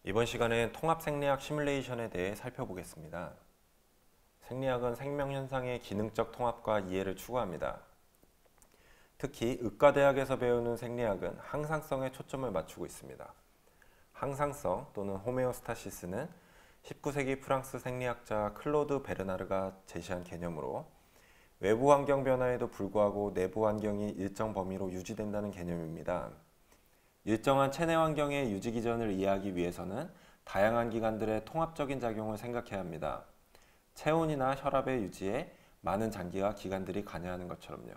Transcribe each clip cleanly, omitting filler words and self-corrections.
이번 시간엔 통합 생리학 시뮬레이션에 대해 살펴보겠습니다. 생리학은 생명현상의 기능적 통합과 이해를 추구합니다. 특히 의과대학에서 배우는 생리학은 항상성에 초점을 맞추고 있습니다. 항상성 또는 호메오스타시스는 19세기 프랑스 생리학자 클로드 베르나르가 제시한 개념으로 외부 환경 변화에도 불구하고 내부 환경이 일정 범위로 유지된다는 개념입니다. 일정한 체내 환경의 유지 기전을 이해하기 위해서는 다양한 기관들의 통합적인 작용을 생각해야 합니다. 체온이나 혈압의 유지에 많은 장기와 기관들이 관여하는 것처럼요.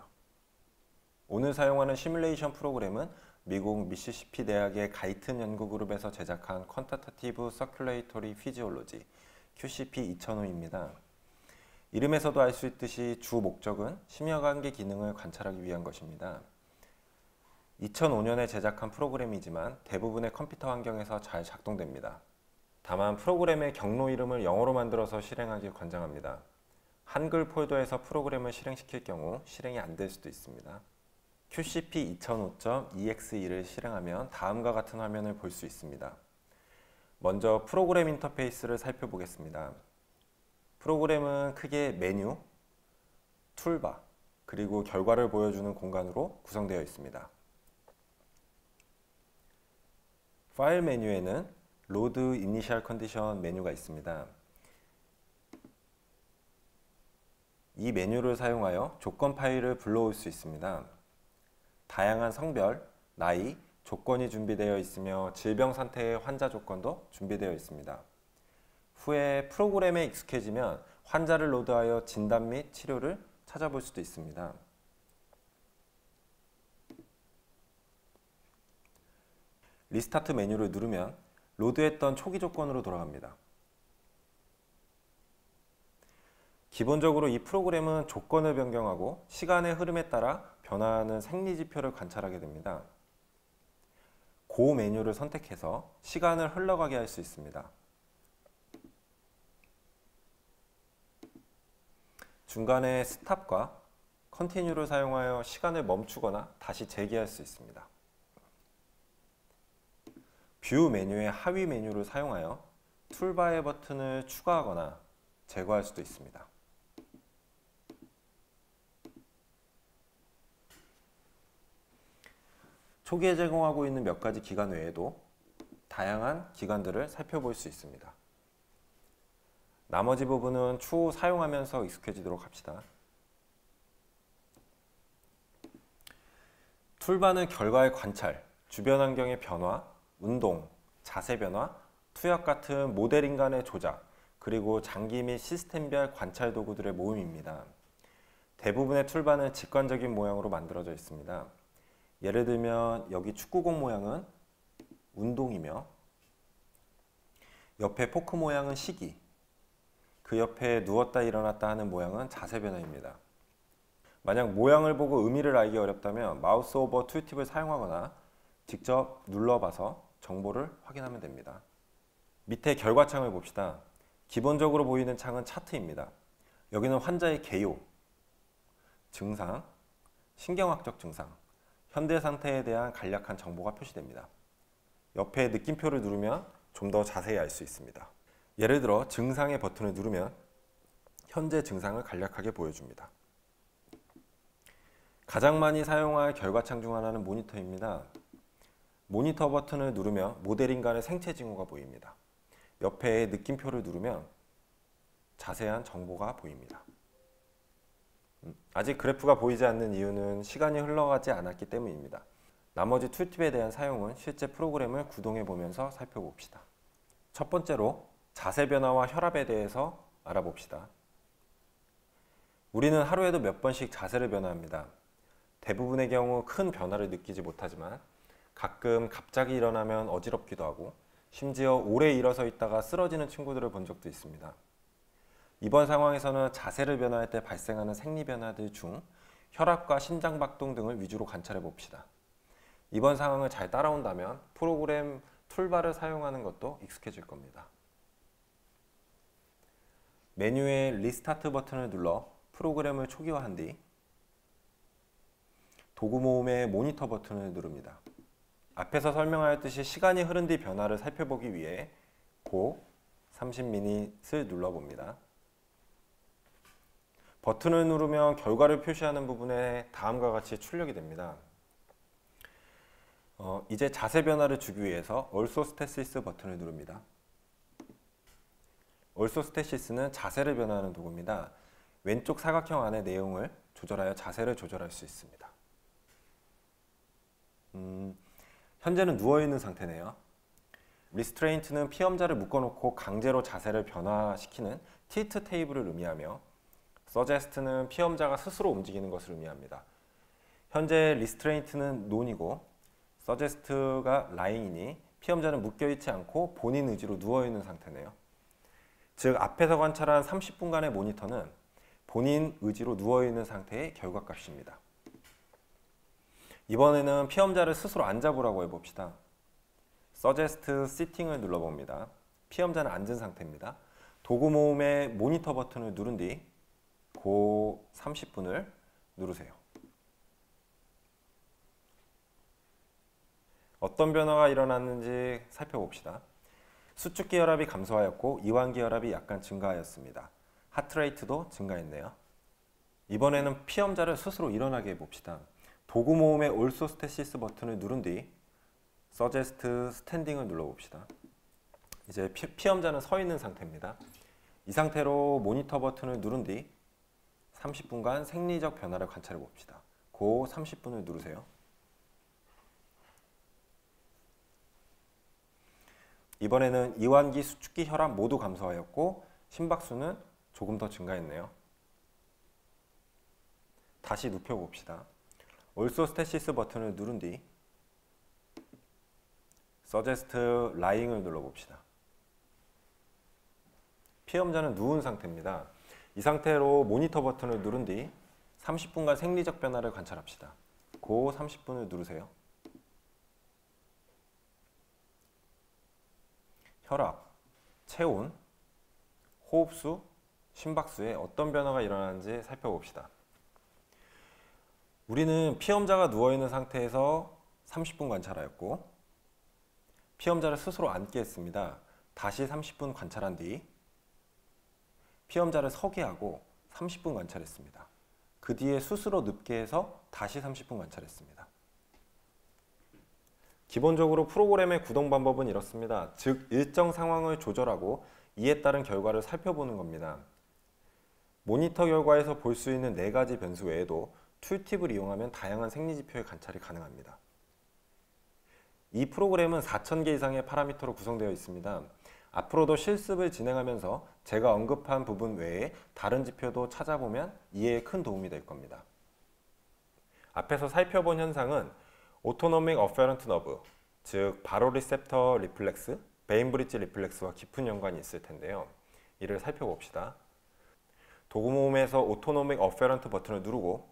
오늘 사용하는 시뮬레이션 프로그램은 미국 미시시피 대학의 가이튼 연구그룹에서 제작한 퀀터터티브 서큘레이터리 피지올로지 QCP 2005입니다. 이름에서도 알 수 있듯이 주 목적은 심혈관계 기능을 관찰하기 위한 것입니다. 2005년에 제작한 프로그램이지만 대부분의 컴퓨터 환경에서 잘 작동됩니다. 다만 프로그램의 경로 이름을 영어로 만들어서 실행하길 권장합니다. 한글 폴더에서 프로그램을 실행시킬 경우 실행이 안 될 수도 있습니다. QCP 2005.exe1을 실행하면 다음과 같은 화면을 볼 수 있습니다. 먼저 프로그램 인터페이스를 살펴보겠습니다. 프로그램은 크게 메뉴, 툴바, 그리고 결과를 보여주는 공간으로 구성되어 있습니다. 파일 메뉴에는 로드 이니셜 컨디션 메뉴가 있습니다. 이 메뉴를 사용하여 조건 파일을 불러올 수 있습니다. 다양한 성별, 나이, 조건이 준비되어 있으며 질병 상태의 환자 조건도 준비되어 있습니다. 후에 프로그램에 익숙해지면 환자를 로드하여 진단 및 치료를 찾아볼 수도 있습니다. 리스타트 메뉴를 누르면 로드했던 초기 조건으로 돌아갑니다. 기본적으로 이 프로그램은 조건을 변경하고 시간의 흐름에 따라 변화하는 생리지표를 관찰하게 됩니다. 고 메뉴를 선택해서 시간을 흘러가게 할 수 있습니다. 중간에 스탑과 컨티뉴를 사용하여 시간을 멈추거나 다시 재개할 수 있습니다. 뷰 메뉴의 하위 메뉴를 사용하여 툴바의 버튼을 추가하거나 제거할 수도 있습니다. 초기에 제공하고 있는 몇 가지 기관 외에도 다양한 기관들을 살펴볼 수 있습니다. 나머지 부분은 추후 사용하면서 익숙해지도록 합시다. 툴바는 결과의 관찰, 주변 환경의 변화, 운동, 자세 변화, 투약 같은 모델 인간의 조작, 그리고 장기 및 시스템별 관찰 도구들의 모임입니다. 대부분의 툴바는 직관적인 모양으로 만들어져 있습니다. 예를 들면 여기 축구공 모양은 운동이며 옆에 포크 모양은 시기, 그 옆에 누웠다 일어났다 하는 모양은 자세 변화입니다. 만약 모양을 보고 의미를 알기 어렵다면 마우스 오버 툴팁을 사용하거나 직접 눌러봐서 정보를 확인하면 됩니다. 밑에 결과창을 봅시다. 기본적으로 보이는 창은 차트입니다. 여기는 환자의 개요, 증상, 신경학적 증상, 현대 상태에 대한 간략한 정보가 표시됩니다. 옆에 느낌표를 누르면 좀 더 자세히 알 수 있습니다. 예를 들어 증상의 버튼을 누르면 현재 증상을 간략하게 보여줍니다. 가장 많이 사용할 결과창 중 하나는 모니터입니다. 모니터 버튼을 누르면 모델 인간의 생체 징후가 보입니다. 옆에 느낌표를 누르면 자세한 정보가 보입니다. 아직 그래프가 보이지 않는 이유는 시간이 흘러가지 않았기 때문입니다. 나머지 툴팁에 대한 사용은 실제 프로그램을 구동해 보면서 살펴봅시다. 첫 번째로 자세 변화와 혈압에 대해서 알아봅시다. 우리는 하루에도 몇 번씩 자세를 변화합니다. 대부분의 경우 큰 변화를 느끼지 못하지만 가끔 갑자기 일어나면 어지럽기도 하고 심지어 오래 일어서 있다가 쓰러지는 친구들을 본 적도 있습니다. 이번 상황에서는 자세를 변화할 때 발생하는 생리 변화들 중 혈압과 심장박동 등을 위주로 관찰해 봅시다. 이번 상황을 잘 따라온다면 프로그램 툴바를 사용하는 것도 익숙해질 겁니다. 메뉴의 리스타트 버튼을 눌러 프로그램을 초기화한 뒤 도구 모음의 모니터 버튼을 누릅니다. 앞에서 설명하였듯이 시간이 흐른 뒤 변화를 살펴보기 위해 고 30min을 눌러봅니다. 버튼을 누르면 결과를 표시하는 부분에 다음과 같이 출력이 됩니다. 이제 자세 변화를 주기 위해서 Orthostasis 버튼을 누릅니다. Orthostasis는 자세를 변화하는 도구입니다. 왼쪽 사각형 안의 내용을 조절하여 자세를 조절할 수 있습니다. 현재는 누워있는 상태네요. Restraint는 피험자를 묶어놓고 강제로 자세를 변화시키는 틸트 테이블을 의미하며 Suggest는 피험자가 스스로 움직이는 것을 의미합니다. 현재 Restraint는 논이고 Suggest가 lying이니 피험자는 묶여있지 않고 본인 의지로 누워있는 상태네요. 즉 앞에서 관찰한 30분간의 모니터는 본인 의지로 누워있는 상태의 결과값입니다. 이번에는 피험자를 스스로 앉아보라고 해봅시다. Suggest Sitting을 눌러봅니다. 피험자는 앉은 상태입니다. 도구 모음의 모니터 버튼을 누른 뒤 고 30분을 누르세요. 어떤 변화가 일어났는지 살펴봅시다. 수축기 혈압이 감소하였고 이완기 혈압이 약간 증가하였습니다. 하트레이트도 증가했네요. 이번에는 피험자를 스스로 일어나게 해봅시다. 도구 모음의 Orthostasis 버튼을 누른 뒤 Suggest Standing을 눌러봅시다. 이제 피험자는 서 있는 상태입니다. 이 상태로 모니터 버튼을 누른 뒤 30분간 생리적 변화를 관찰해 봅시다. 고 30분을 누르세요. 이번에는 이완기, 수축기 혈압 모두 감소하였고 심박수는 조금 더 증가했네요. 다시 눕혀봅시다. Orthostasis 버튼을 누른 뒤 Suggest Lying을 눌러봅시다. 피험자는 누운 상태입니다. 이 상태로 모니터 버튼을 누른 뒤 30분간 생리적 변화를 관찰합시다. 고 30분을 누르세요. 혈압, 체온, 호흡수, 심박수에 어떤 변화가 일어나는지 살펴봅시다. 우리는 피험자가 누워있는 상태에서 30분 관찰하였고 피험자를 스스로 앉게 했습니다. 다시 30분 관찰한 뒤 피험자를 서게 하고 30분 관찰했습니다. 그 뒤에 스스로 눕게 해서 다시 30분 관찰했습니다. 기본적으로 프로그램의 구동 방법은 이렇습니다. 즉 일정 상황을 조절하고 이에 따른 결과를 살펴보는 겁니다. 모니터 결과에서 볼 수 있는 4가지 변수 외에도 툴팁을 이용하면 다양한 생리지표의 관찰이 가능합니다. 이 프로그램은 4,000개 이상의 파라미터로 구성되어 있습니다. 앞으로도 실습을 진행하면서 제가 언급한 부분 외에 다른 지표도 찾아보면 이해에 큰 도움이 될 겁니다. 앞에서 살펴본 현상은 Autonomic Afferent Nerve, 즉 바로리셉터 리플렉스, 베인브리지 리플렉스와 깊은 연관이 있을 텐데요. 이를 살펴봅시다. 도구 모음에서 Autonomic Afferent 버튼을 누르고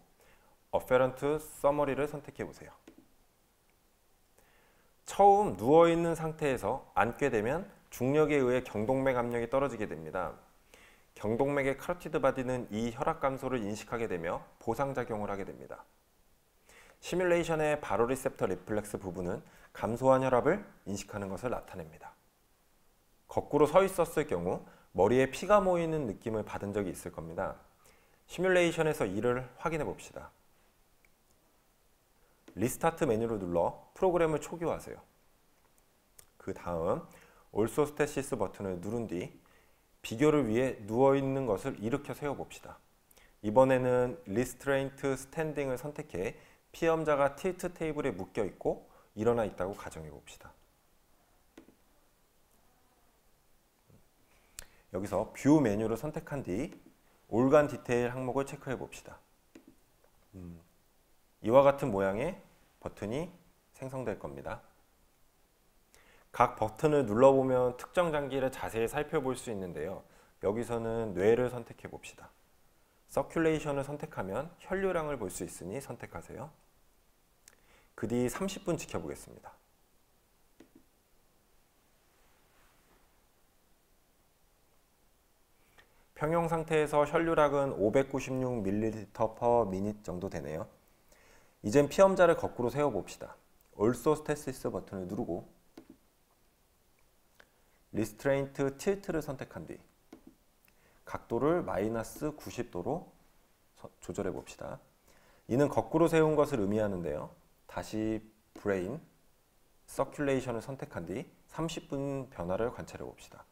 Afferent Summary를 선택해 보세요. 처음 누워있는 상태에서 앉게 되면 중력에 의해 경동맥 압력이 떨어지게 됩니다. 경동맥의 카로티드 바디는 이 혈압 감소를 인식하게 되며 보상작용을 하게 됩니다. 시뮬레이션의 바로리셉터 리플렉스 부분은 감소한 혈압을 인식하는 것을 나타냅니다. 거꾸로 서 있었을 경우 머리에 피가 모이는 느낌을 받은 적이 있을 겁니다. 시뮬레이션에서 이를 확인해 봅시다. 리스타트 메뉴를 눌러 프로그램을 초기화하세요. 그 다음 Orthostasis 버튼을 누른 뒤 비교를 위해 누워있는 것을 일으켜 세워봅시다. 이번에는 Restraint Standing을 선택해 피험자가 틸트 테이블에 묶여있고 일어나 있다고 가정해 봅시다. 여기서 뷰 메뉴를 선택한 뒤 올간 디테일 항목을 체크해 봅시다. 이와 같은 모양의 버튼이 생성될 겁니다. 각 버튼을 눌러보면 특정 장기를 자세히 살펴볼 수 있는데요. 여기서는 뇌를 선택해 봅시다. 서큘레이션을 선택하면 혈류량을 볼 수 있으니 선택하세요. 그 뒤 30분 지켜보겠습니다. 평형 상태에서 혈류량은 596ml/min 정도 되네요. 이젠 피험자를 거꾸로 세워봅시다. 올소스테시스 버튼을 누르고 리스트레인트 틸트를 선택한 뒤 각도를 마이너스 90도로 조절해 봅시다. 이는 거꾸로 세운 것을 의미하는데요. 다시 브레인, 서큘레이션을 선택한 뒤 30분 변화를 관찰해 봅시다.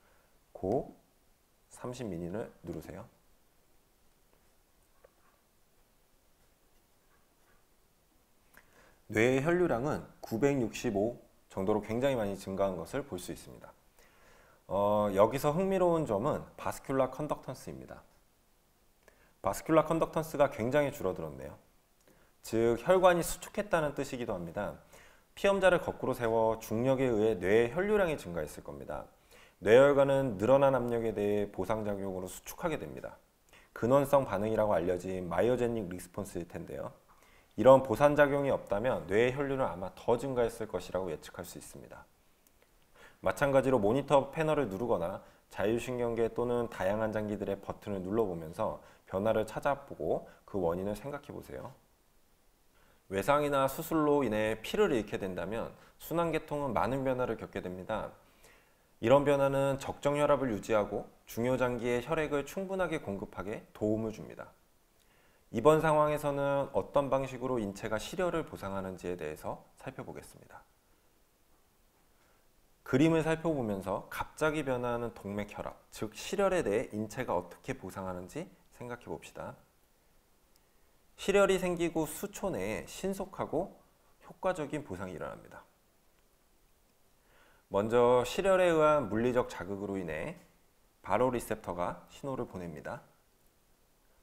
고 30미니를 누르세요. 뇌의 혈류량은 965 정도로 굉장히 많이 증가한 것을 볼 수 있습니다. 여기서 흥미로운 점은 바스큘라 컨덕턴스입니다. 바스큘라 컨덕턴스가 굉장히 줄어들었네요. 즉 혈관이 수축했다는 뜻이기도 합니다. 피험자를 거꾸로 세워 중력에 의해 뇌의 혈류량이 증가했을 겁니다. 뇌혈관은 늘어난 압력에 대해 보상작용으로 수축하게 됩니다. 근원성 반응이라고 알려진 마이오제닉 리스폰스일 텐데요. 이런 보상작용이 없다면 뇌의 혈류는 아마 더 증가했을 것이라고 예측할 수 있습니다. 마찬가지로 모니터 패널을 누르거나 자율신경계 또는 다양한 장기들의 버튼을 눌러보면서 변화를 찾아보고 그 원인을 생각해 보세요. 외상이나 수술로 인해 피를 잃게 된다면 순환계통은 많은 변화를 겪게 됩니다. 이런 변화는 적정 혈압을 유지하고 중요 장기에 혈액을 충분하게 공급하게 도움을 줍니다. 이번 상황에서는 어떤 방식으로 인체가 실혈을 보상하는지에 대해서 살펴보겠습니다. 그림을 살펴보면서 갑자기 변화하는 동맥혈압, 즉 실혈에 대해 인체가 어떻게 보상하는지 생각해 봅시다. 실혈이 생기고 수초 내에 신속하고 효과적인 보상이 일어납니다. 먼저 실혈에 의한 물리적 자극으로 인해 바로리셉터가 신호를 보냅니다.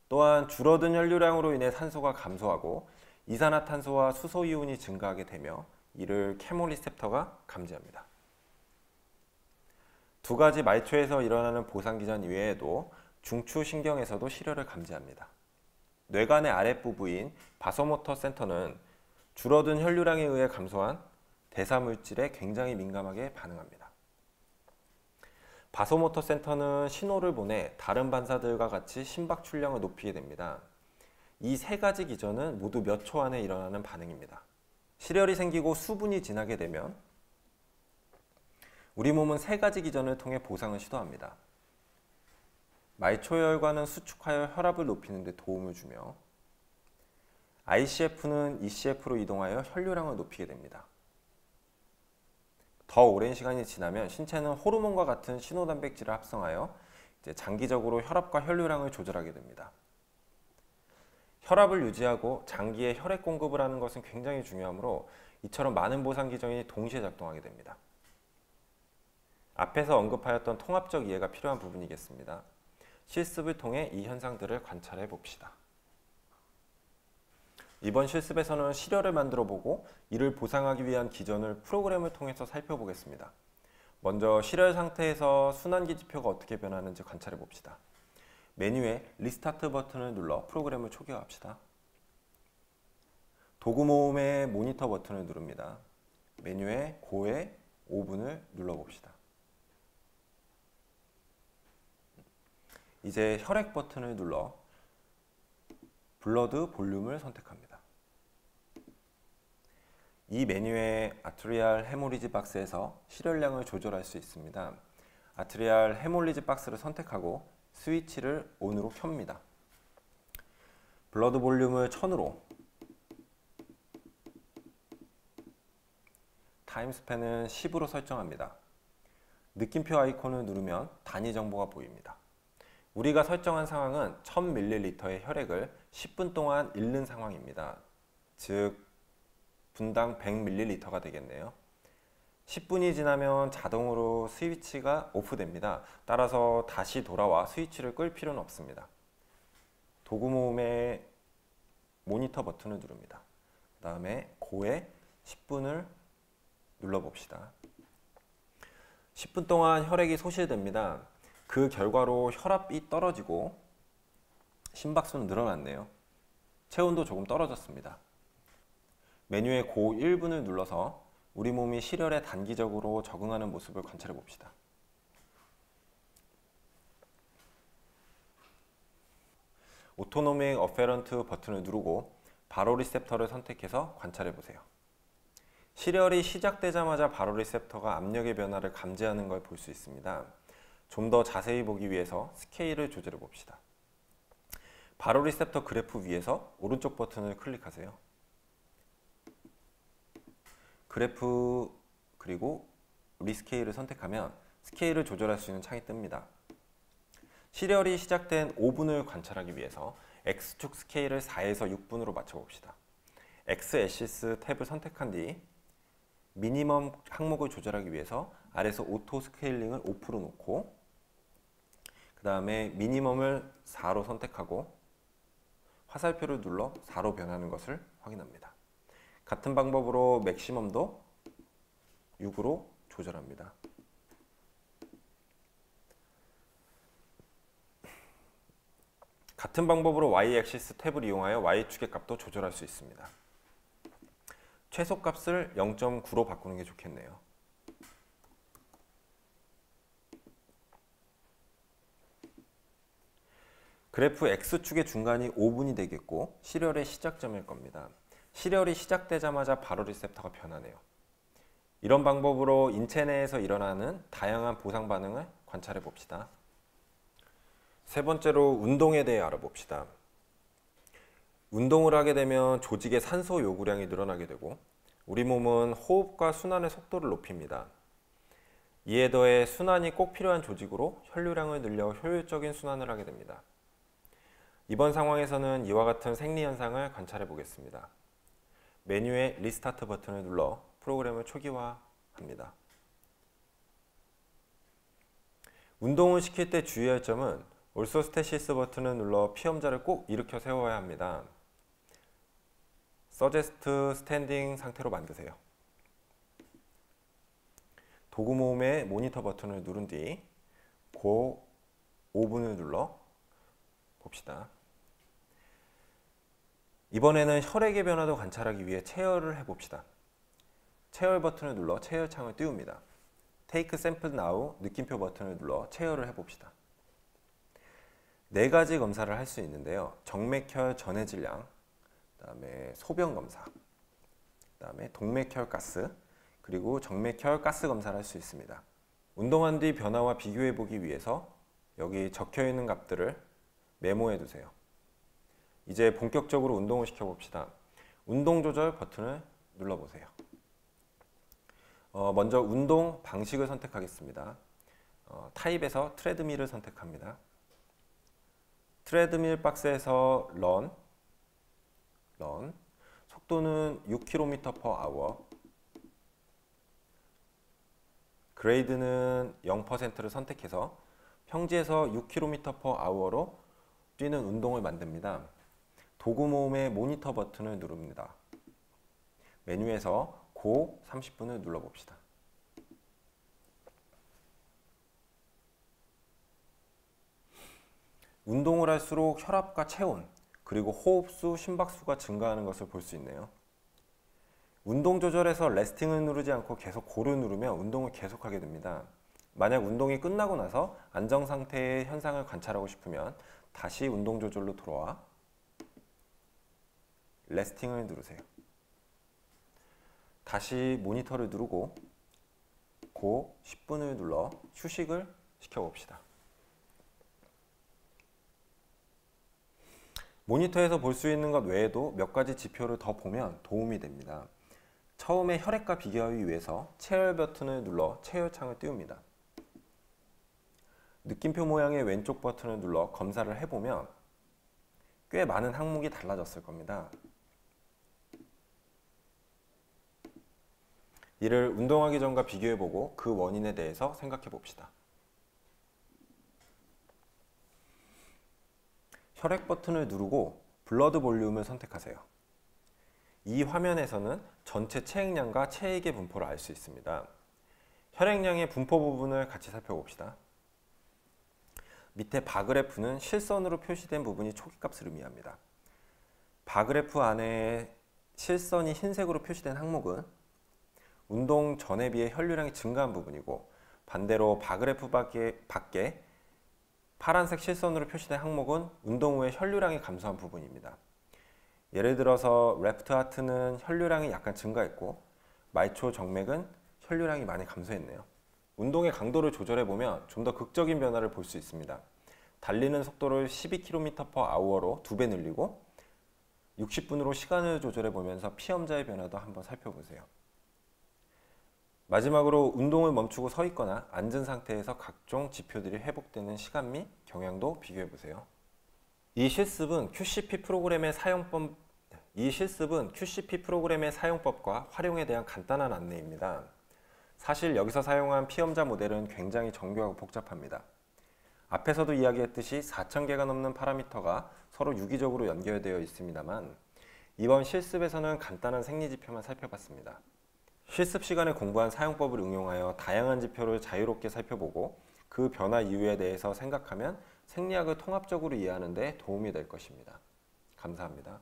또한 줄어든 혈류량으로 인해 산소가 감소하고 이산화탄소와 수소이온이 증가하게 되며 이를 케모리셉터가 감지합니다. 두 가지 말초에서 일어나는 보상기전 이외에도 중추신경에서도 실혈을 감지합니다. 뇌관의 아랫부부인 바소모터 센터는 줄어든 혈류량에 의해 감소한 대사물질에 굉장히 민감하게 반응합니다. 바소모터 센터는 신호를 보내 다른 반사들과 같이 심박 출량을 높이게 됩니다. 이 세 가지 기전은 모두 몇 초 안에 일어나는 반응입니다. 실혈이 생기고 수분이 지나게 되면 우리 몸은 세 가지 기전을 통해 보상을 시도합니다. 말초혈관은 수축하여 혈압을 높이는 데 도움을 주며 ICF는 ECF로 이동하여 혈류량을 높이게 됩니다. 더 오랜 시간이 지나면 신체는 호르몬과 같은 신호단백질을 합성하여 장기적으로 혈압과 혈류량을 조절하게 됩니다. 혈압을 유지하고 장기에 혈액 공급을 하는 것은 굉장히 중요하므로 이처럼 많은 보상 기전이 동시에 작동하게 됩니다. 앞에서 언급하였던 통합적 이해가 필요한 부분이겠습니다. 실습을 통해 이 현상들을 관찰해 봅시다. 이번 실습에서는 실혈을 만들어 보고 이를 보상하기 위한 기전을 프로그램을 통해서 살펴보겠습니다. 먼저 실혈 상태에서 순환기 지표가 어떻게 변하는지 관찰해 봅시다. 메뉴에 리스타트 버튼을 눌러 프로그램을 초기화합시다. 도구 모음의 모니터 버튼을 누릅니다. 메뉴에 고의 5분을 눌러봅시다. 이제 혈액 버튼을 눌러 블러드 볼륨을 선택합니다. 이 메뉴의 아트리알 헤모리지 박스에서 실혈량을 조절할 수 있습니다. 아트리알 헤모리지 박스를 선택하고 스위치를 ON으로 켭니다. 블러드 볼륨을 1000으로 타임 스팬은 10으로 설정합니다. 느낌표 아이콘을 누르면 단위 정보가 보입니다. 우리가 설정한 상황은 1000ml의 혈액을 10분 동안 잃는 상황입니다. 즉 분당 100ml가 되겠네요. 10분이 지나면 자동으로 스위치가 오프됩니다. 따라서 다시 돌아와 스위치를 끌 필요는 없습니다. 도구 모음의 모니터 버튼을 누릅니다. 그 다음에 고에 10분을 눌러봅시다. 10분 동안 혈액이 소실됩니다. 그 결과로 혈압이 떨어지고 심박수는 늘어났네요. 체온도 조금 떨어졌습니다. 메뉴에 고 1분을 눌러서 우리 몸이 실혈에 단기적으로 적응하는 모습을 관찰해 봅시다. 오토노믹 어페런트 버튼을 누르고 바로리셉터를 선택해서 관찰해 보세요. 실혈이 시작되자마자 바로 리셉터가 압력의 변화를 감지하는 걸 볼 수 있습니다. 좀 더 자세히 보기 위해서 스케일을 조절해 봅시다. 바로 리셉터 그래프 위에서 오른쪽 버튼을 클릭하세요. 그래프 그리고 리스케일을 선택하면 스케일을 조절할 수 있는 창이 뜹니다. 실혈이 시작된 5분을 관찰하기 위해서 X축 스케일을 4에서 6분으로 맞춰봅시다. X-애시스 탭을 선택한 뒤 미니멈 항목을 조절하기 위해서 아래에서 오토 스케일링을 5% 놓고 그 다음에 미니멈을 4로 선택하고 화살표를 눌러 4로 변하는 것을 확인합니다. 같은 방법으로 맥시멈도 6으로 조절합니다. 같은 방법으로 Y-액시스 탭을 이용하여 Y축의 값도 조절할 수 있습니다. 최소값을 0.9로 바꾸는 게 좋겠네요. 그래프 X축의 중간이 5분이 되겠고 실혈의 시작점일 겁니다. 실혈이 시작되자마자 바로 리셉터가 변하네요. 이런 방법으로 인체 내에서 일어나는 다양한 보상 반응을 관찰해 봅시다. 세 번째로 운동에 대해 알아봅시다. 운동을 하게 되면 조직의 산소 요구량이 늘어나게 되고 우리 몸은 호흡과 순환의 속도를 높입니다. 이에 더해 순환이 꼭 필요한 조직으로 혈류량을 늘려 효율적인 순환을 하게 됩니다. 이번 상황에서는 이와 같은 생리 현상을 관찰해 보겠습니다. 메뉴의 리스타트 버튼을 눌러 프로그램을 초기화합니다. 운동을 시킬 때 주의할 점은 올소스테시스 버튼을 눌러 피험자를 꼭 일으켜 세워야 합니다. 서제스트 스탠딩 상태로 만드세요. 도구 모음의 모니터 버튼을 누른 뒤 고 5분을 눌러 봅시다. 이번에는 혈액의 변화도 관찰하기 위해 체열을 해봅시다. 체열 버튼을 눌러 체열창을 띄웁니다. Take Sample Now 느낌표 버튼을 눌러 체열을 해봅시다. 4가지 검사를 할 수 있는데요. 정맥혈 전해 질량, 그다음에 소변 검사, 그다음에 동맥혈 가스, 그리고 정맥혈 가스 검사를 할 수 있습니다. 운동한 뒤 변화와 비교해 보기 위해서 여기 적혀 있는 값들을 메모해 두세요. 이제 본격적으로 운동을 시켜 봅시다. 운동 조절 버튼을 눌러 보세요. 먼저 운동 방식을 선택하겠습니다. 타입에서 트레드밀을 선택합니다. 트레드밀 박스에서 런, 속도는 6km/h, 그레이드는 0%를 선택해서 평지에서 6km/h로 뛰는 운동을 만듭니다. 도구 모음의 모니터 버튼을 누릅니다. 메뉴에서 고 30분을 눌러봅시다. 운동을 할수록 혈압과 체온, 그리고 호흡수, 심박수가 증가하는 것을 볼 수 있네요. 운동 조절에서 레스팅을 누르지 않고 계속 고를 누르면 운동을 계속하게 됩니다. 만약 운동이 끝나고 나서 안정 상태의 현상을 관찰하고 싶으면 다시 운동 조절로 돌아와 레스팅을 누르세요. 다시 모니터를 누르고 고 10분을 눌러 휴식을 시켜봅시다. 모니터에서 볼 수 있는 것 외에도 몇 가지 지표를 더 보면 도움이 됩니다. 처음에 혈액과 비교하기 위해서 체열 버튼을 눌러 체열창을 띄웁니다. 느낌표 모양의 왼쪽 버튼을 눌러 검사를 해보면 꽤 많은 항목이 달라졌을 겁니다. 이를 운동하기 전과 비교해보고 그 원인에 대해서 생각해 봅시다. 혈액 버튼을 누르고 블러드 볼륨을 선택하세요. 이 화면에서는 전체 체액량과 체액의 분포를 알 수 있습니다. 혈액량의 분포 부분을 같이 살펴봅시다. 밑에 바그래프는 실선으로 표시된 부분이 초기값을 의미합니다. 바그래프 안에 실선이 흰색으로 표시된 항목은 운동 전에 비해 혈류량이 증가한 부분이고 반대로 바그래프 밖에 파란색 실선으로 표시된 항목은 운동 후에 혈류량이 감소한 부분입니다. 예를 들어서 레프트 하트는 혈류량이 약간 증가했고 말초 정맥은 혈류량이 많이 감소했네요. 운동의 강도를 조절해보면 좀 더 극적인 변화를 볼 수 있습니다. 달리는 속도를 12km/h로 2배 늘리고 60분으로 시간을 조절해보면서 피험자의 변화도 한번 살펴보세요. 마지막으로 운동을 멈추고 서 있거나 앉은 상태에서 각종 지표들이 회복되는 시간 및 경향도 비교해보세요. 이 실습은 QCP 프로그램의 사용법과 활용에 대한 간단한 안내입니다. 사실 여기서 사용한 피험자 모델은 굉장히 정교하고 복잡합니다. 앞에서도 이야기했듯이 4,000개가 넘는 파라미터가 서로 유기적으로 연결되어 있습니다만 이번 실습에서는 간단한 생리지표만 살펴봤습니다. 실습 시간에 공부한 사용법을 응용하여 다양한 지표를 자유롭게 살펴보고 그 변화 이유에 대해서 생각하면 생리학을 통합적으로 이해하는 데 도움이 될 것입니다. 감사합니다.